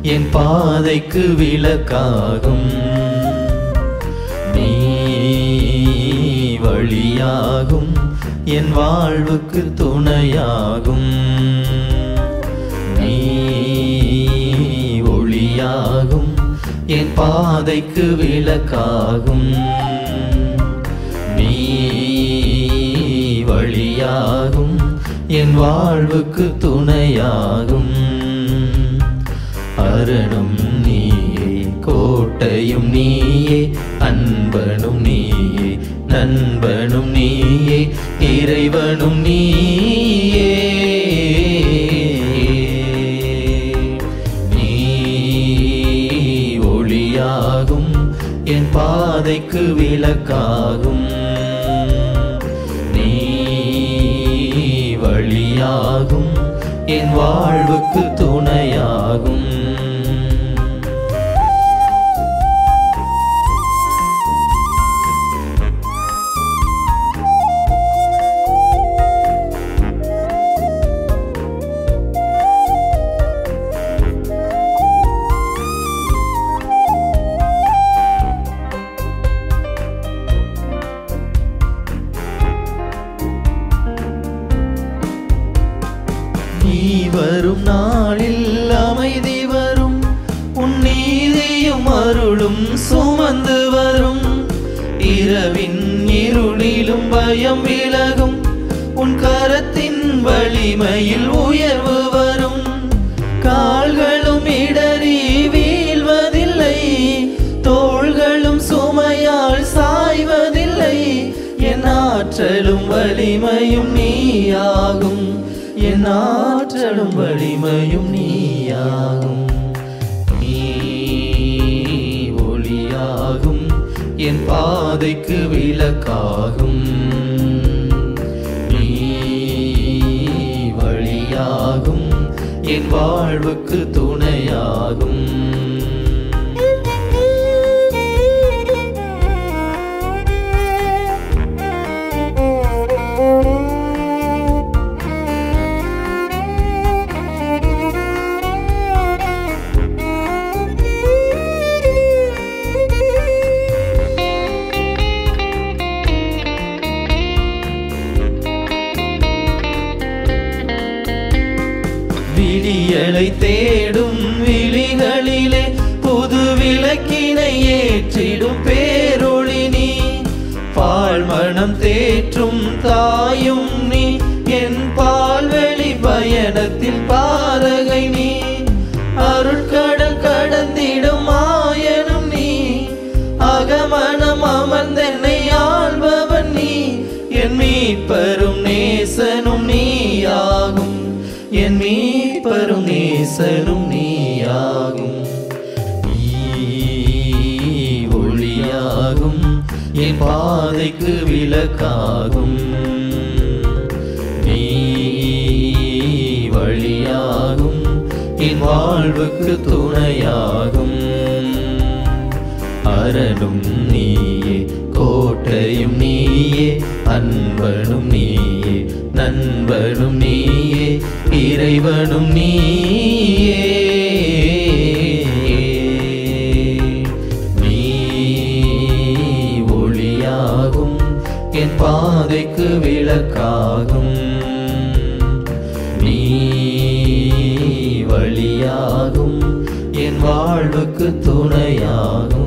என் பாதைக்கு விளக்காகும். நீ வழியாகும், என் வாழ்வுக்கு துணையாகும். நீ ஒளியாகும், என் பாதைக்கு விளக்காகும். நீ வழியாகும், என் வாழ்வுக்கு துணையாகும். அரணும் நீயே, கோட்டையும் நீயே, அன்பனும் நீயே, நண்பனும் நீயே, இறைவனும் நீயே. நீ ஒளியாகும், என் பாதைக்கு விளக்காகும். நீ வழியாகும், என் வாழ்வுக்கு துணையாகும். நீ வரும் நாளில் அமைதி வரும், உன் நீதியும் அருளும் சுமந்து வரும். இரவின் இருளிலும் பயம் விலகும், உன் கரத்தின் வலிமையில் உயர்வு வரும். கால்களும் இடறி வீழ்வதில்லை, தோள்களும் சுமையால் சாய்வதில்லை. என் ஆற்றலும் வலிமையும் நீயாகும், என் ஆற்றலும் வலிமையும் நீயாகும். நீ ஒளியாகும், என் பாதைக்கு விளக்காகும். நீ வழியாகும், என் வாழ்வுக்கு துணையாகும். விடியலை தேடும் விழிகளிலே புது விளக்கினை ஏற்றிடும் பேரொளி நீ. பால்மணம் தேற்றும் தாயும் நீ, என் பால்வெளி பயணத்தில் பாரகை நீ. அருட்கடல் கடந்திடும் மாயனும் நீ, அகமனம் அமர்ந்தென்னை ஆள்பவன் நீ. என் மீட்பரும் நேசனும் நீயாகும், என் மீட்பரும் நேசனும் நீயாகும். நீ ஒளியாகும், என் பாதைக்கு விளக்காகும். நீ வழியாகும், என் வாழ்வுக்கு துணையாகும். அரணும் நீயே, கோட்டையும் நீயே, அன்பனும் நீயே, நண்பனும் நீயே, இறைவனும் நீயே. நீ ஒளியாகும், என் பாதைக்கு விளக்காகும். நீ வழியாகும், என் வாழ்வுக்கு துணையாகும்.